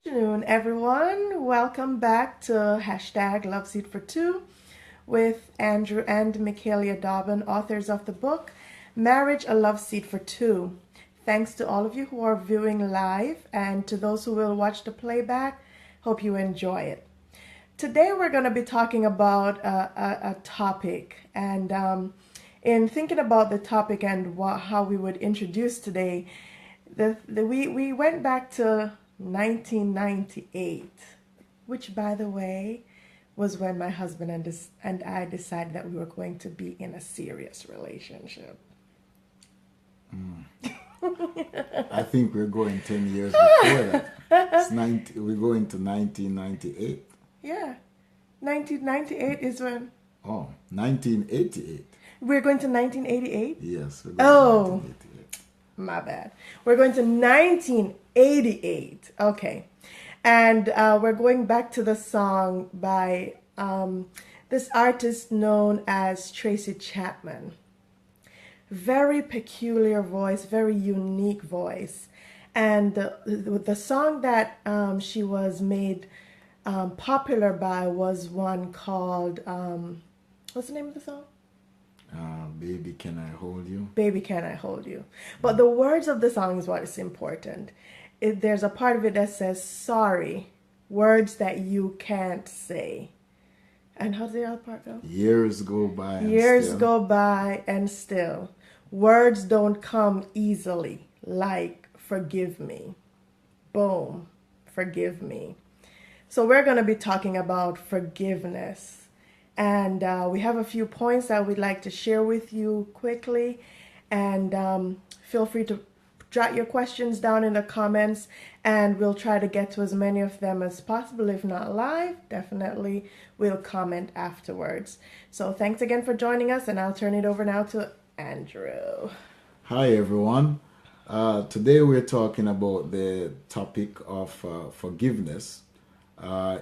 Good afternoon, everyone. Welcome back to hashtag Loveseat for Two with Andrew and Michaelia Dobbin, authors of the book Marriage, a Love Seat for Two. Thanks to all of you who are viewing live and to those who will watch the playback. Hope you enjoy it. Today we're going to be talking about a topic, and in thinking about the topic and how we would introduce today, we went back to 1998, which, by the way, was when my husband and I decided that we were going to be in a serious relationship. I think we're going 10 years before that. We're going to 1998. Yeah, 1998 is when. Oh, 1988. We're going to 1988? Yes, we're going Oh, to 1988. My bad. We're going to 1988. Okay. And we're going back to the song by this artist known as Tracy Chapman. Very peculiar voice, very unique voice. And the song that she was made popular by was one called, what's the name of the song? Baby, Can I Hold You? Baby, Can I Hold You? But the words of the song is what is important. There's a part of it that says, sorry, words that you can't say. And how's the other part go? Years go by. Years go by and still. Words don't come easily, like forgive me. Boom, forgive me. So we're going to be talking about forgiveness. And we have a few points that we'd like to share with you quickly. And feel free to jot your questions down in the comments, and we'll try to get to as many of them as possible. If not live, definitely we'll comment afterwards. So thanks again for joining us, and I'll turn it over now to Andrew. Hi, everyone. Today we're talking about the topic of forgiveness.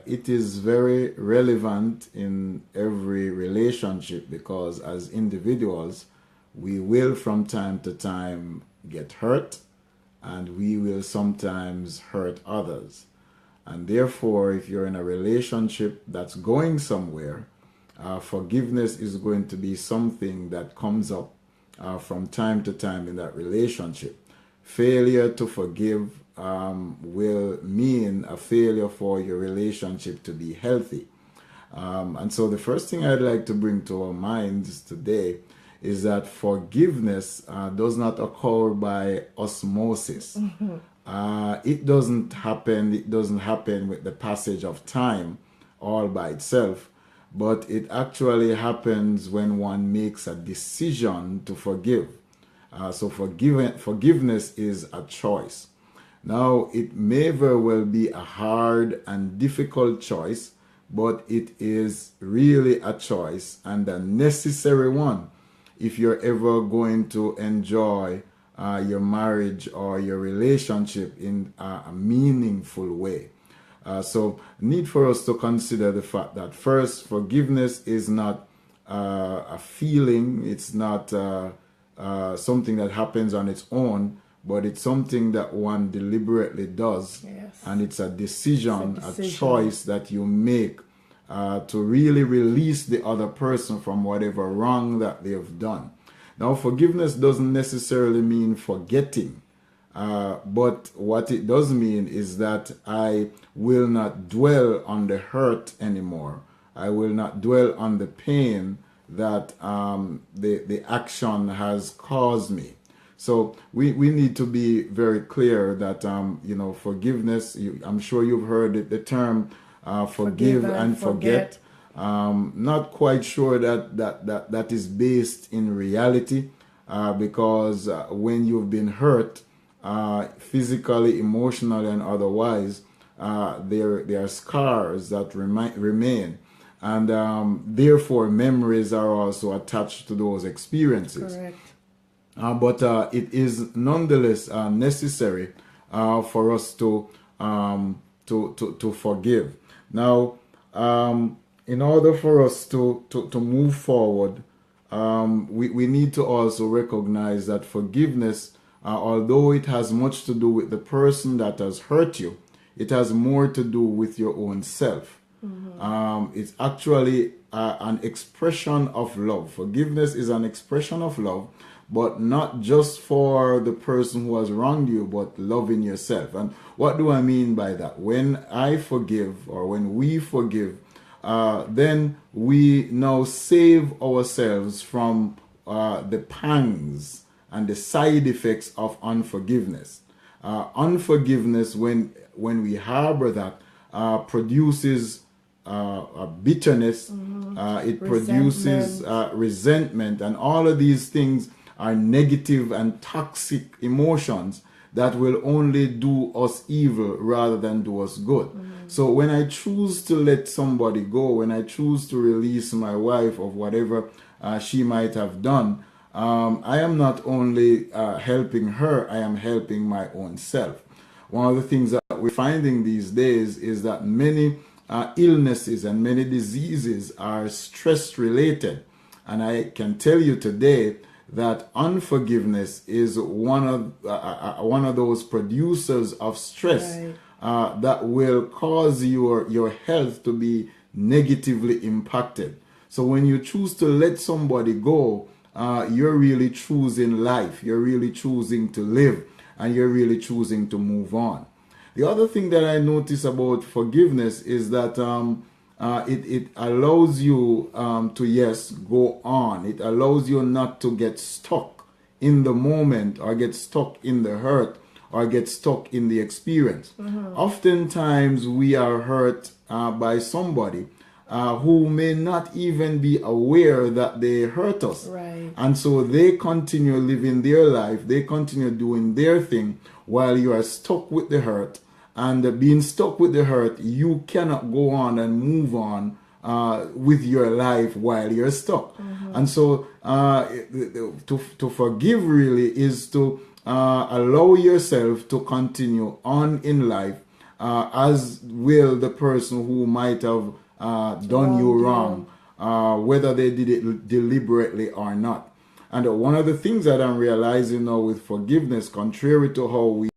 It is very relevant in every relationship because as individuals, we will from time to time get hurt, and we will sometimes hurt others. And therefore, if you're in a relationship that's going somewhere, forgiveness is going to be something that comes up from time to time in that relationship. Failure to forgive will mean a failure for your relationship to be healthy. And so the first thing I'd like to bring to our minds today is that forgiveness does not occur by osmosis. It doesn't happen with the passage of time all by itself, but it actually happens when one makes a decision to forgive. So forgiveness is a choice. Now, it may very well be a hard and difficult choice, but it is really a choice and a necessary one if you're ever going to enjoy your marriage or your relationship in a meaningful way. So need for us to consider the fact that first, forgiveness is not a feeling, it's not something that happens on its own, but it's something that one deliberately does. Yes. And it's a decision, a choice that you make to really release the other person from whatever wrong that they have done. Now, forgiveness doesn't necessarily mean forgetting, but what it does mean is that I will not dwell on the hurt anymore. I will not dwell on the pain that the action has caused me. So we need to be very clear that, forgiveness, I'm sure you've heard the term forgive and forget. Not quite sure that is based in reality because when you've been hurt, physically, emotionally, and otherwise, there are scars that remain. And therefore, memories are also attached to those experiences. Correct. But it is nonetheless necessary for us to forgive. Now, in order for us to move forward, we need to also recognize that forgiveness, although it has much to do with the person that has hurt you, it has more to do with your own self. It's actually an expression of love. Forgiveness is an expression of love, but not just for the person who has wronged you, but loving yourself. And what do I mean by that? When I forgive, or when we forgive, then we now save ourselves from the pangs and the side effects of unforgiveness. Unforgiveness, when we harbor that, produces bitterness, it produces resentment, and all of these things are negative and toxic emotions that will only do us evil rather than do us good. So when I choose to let somebody go, when I choose to release my wife of whatever she might have done, I am not only helping her, I am helping my own self. One of the things that we're finding these days is that many illnesses and many diseases are stress related. And I can tell you today that unforgiveness is one of those producers of stress, that will cause your health to be negatively impacted. So when you choose to let somebody go, you're really choosing life. You're really choosing to live, and you're really choosing to move on. The other thing that I notice about forgiveness is that it allows you to, yes, go on. It allows you not to get stuck in the moment, or get stuck in the hurt, or get stuck in the experience. Oftentimes we are hurt by somebody who may not even be aware that they hurt us. Right. And so they continue living their life, they continue doing their thing while you are stuck with the hurt. And being stuck with the hurt, you cannot go on and move on with your life while you're stuck. And so to forgive really is to allow yourself to continue on in life, as will the person who might have done you wrong, whether they did it deliberately or not. And one of the things that I'm realizing now with forgiveness, contrary to how we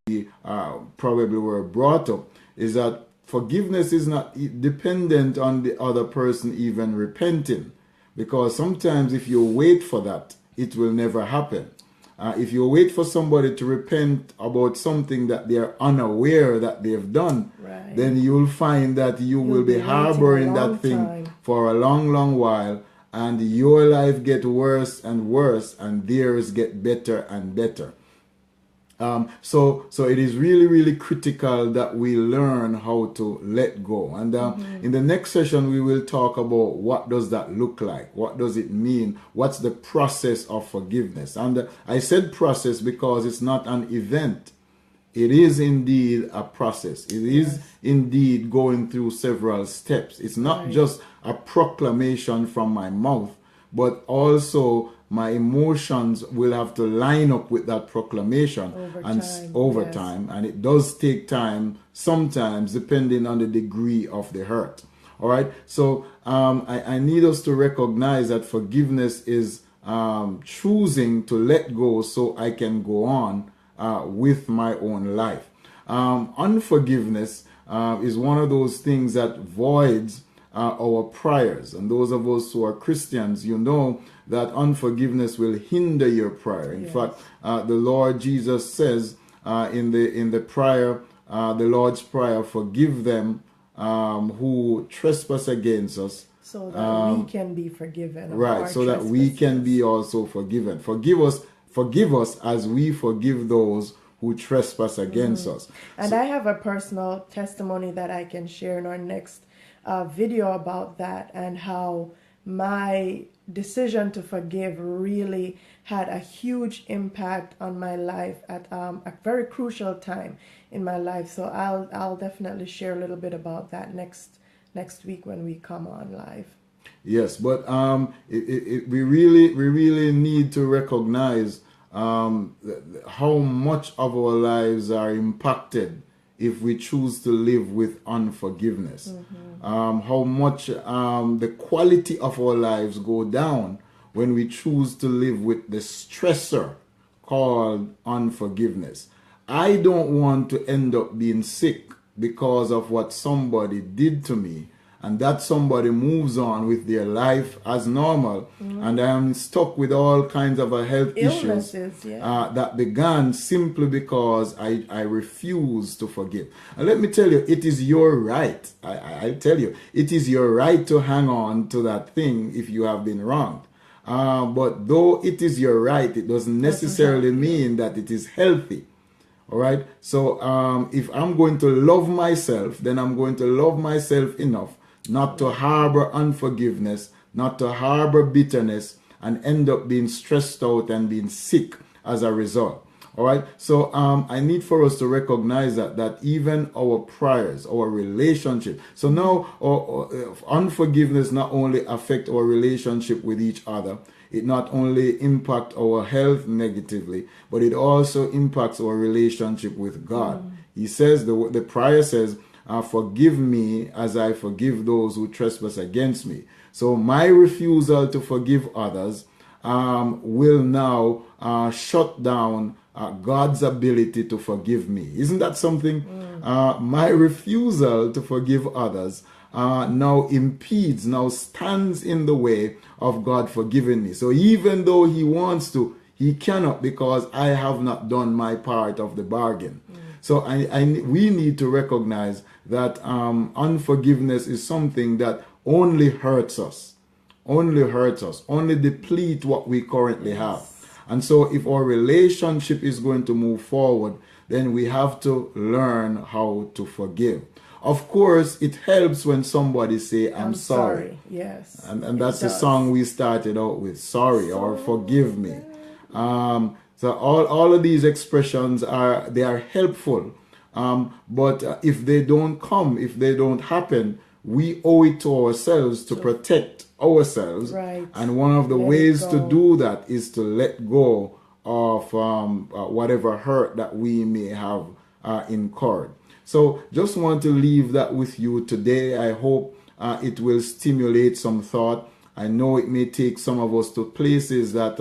probably were brought up, is that forgiveness is not dependent on the other person even repenting. Because sometimes if you wait for that, it will never happen. If you wait for somebody to repent about something that they are unaware that they've done, then you'll find that you will be harboring that thing for a long, long while, and your life get worse and worse, and theirs get better and better. So it is really, really critical that we learn how to let go. And in the next session, we will talk about what does that look like? What does it mean? What's the process of forgiveness? And I said process because it's not an event. It is indeed a process. It is indeed going through several steps. It's not just a proclamation from my mouth, but also my emotions will have to line up with that proclamation over time. And it does take time sometimes, depending on the degree of the hurt. All right. So I need us to recognize that forgiveness is choosing to let go so I can go on with my own life. Unforgiveness is one of those things that voids our prayers. And those of us who are Christians, you know that unforgiveness will hinder your prayer. In fact, the Lord Jesus says in the prayer, the Lord's Prayer, forgive them who trespass against us, so that we can be forgiven. Right, so that we can be also forgiven. Forgive us as we forgive those who trespass against us. And I have a personal testimony that I can share in our next video about that, and how my decision to forgive really had a huge impact on my life at a very crucial time in my life. So I'll definitely share a little bit about that next week when we come on live. Yes, but we really need to recognize how much of our lives are impacted if we choose to live with unforgiveness. How much the quality of our lives go down when we choose to live with the stressor called unforgiveness. I don't want to end up being sick because of what somebody did to me, and that somebody moves on with their life as normal, and I am stuck with all kinds of health issues that began simply because I refuse to forgive. And let me tell you, it is your right. I tell you, it is your right to hang on to that thing if you have been wronged. But though it is your right, it doesn't necessarily mean that it is healthy. All right. So if I'm going to love myself, then I'm going to love myself enough not to harbor unforgiveness, not to harbor bitterness, and end up being stressed out and being sick as a result. All right. So I need for us to recognize that even our prayers, our relationship. So now unforgiveness not only affect our relationship with each other, it not only impacts our health negatively, but it also impacts our relationship with God. He says, the prayer says, forgive me as I forgive those who trespass against me. So my refusal to forgive others will now shut down God's ability to forgive me. Isn't that something? My refusal to forgive others now impedes, now stands in the way of God forgiving me. So even though he wants to, he cannot, because I have not done my part of the bargain. So we need to recognize that unforgiveness is something that only hurts us, only deplete what we currently have. And so if our relationship is going to move forward, then we have to learn how to forgive. Of course, it helps when somebody say, I'm sorry. Yes. And that's the song we started out with, sorry, or forgive me. So all of these expressions are helpful. But if they don't come, if they don't happen, we owe it to ourselves to protect ourselves. Right. And one of the ways to do that is to let go of whatever hurt that we may have incurred. So just want to leave that with you today. I hope it will stimulate some thought. I know it may take some of us to places that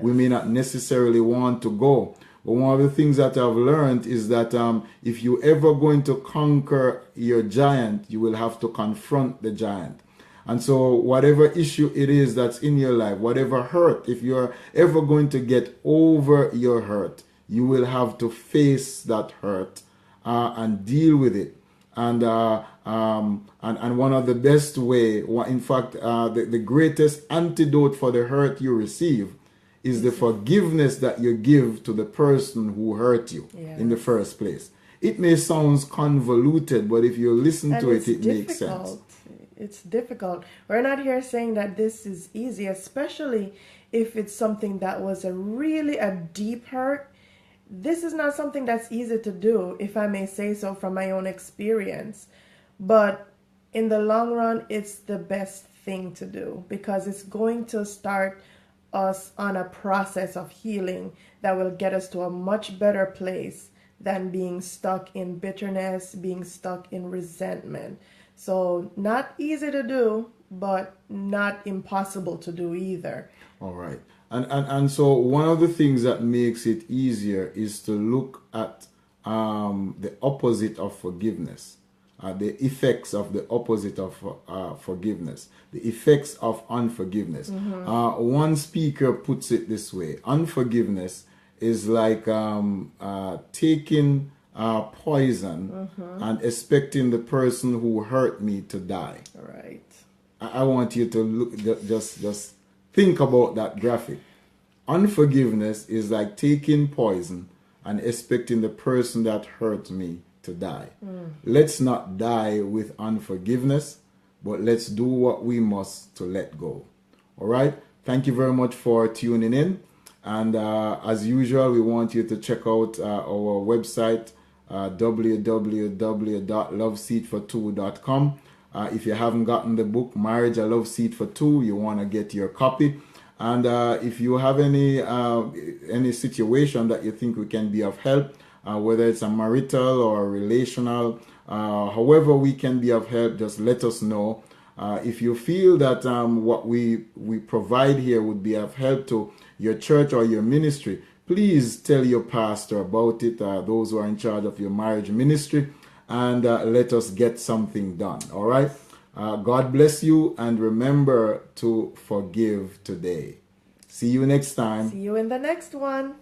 we may not necessarily want to go. But one of the things that I've learned is that if you're ever going to conquer your giant, you will have to confront the giant. And so whatever issue it is that's in your life, whatever hurt, if you're ever going to get over your hurt, you will have to face that hurt and deal with it. And one of the best way, in fact, the greatest antidote for the hurt you receive is the forgiveness that you give to the person who hurt you in the first place. It may sound convoluted, but if you listen to it, it makes sense. It's difficult. We're not here saying that this is easy, especially if it's something that was a deep hurt. This is not something that's easy to do, if I may say so from my own experience. But in the long run, it's the best thing to do, because it's going to start us on a process of healing that will get us to a much better place than being stuck in bitterness, being stuck in resentment. So not easy to do, but not impossible to do either. All right. And so one of the things that makes it easier is to look at the opposite of forgiveness, the effects of the opposite of forgiveness, the effects of unforgiveness. One speaker puts it this way: unforgiveness is like taking poison and expecting the person who hurt me to die. Right. I want you to look, just think about that graphic. Unforgiveness is like taking poison and expecting the person that hurt me to die. Let's not die with unforgiveness, but let's do what we must to let go. All right? Thank you very much for tuning in. And as usual, we want you to check out our website, www.loveseatfor2.com. If you haven't gotten the book, Marriage, A Love Seat for Two, you want to get your copy. And if you have any situation that you think we can be of help, whether it's a marital or relational, however we can be of help, just let us know. If you feel that what we provide here would be of help to your church or your ministry, please tell your pastor about it, those who are in charge of your marriage ministry, and let us get something done. All right. God bless you, and remember to forgive today. See you next time. See you in the next one.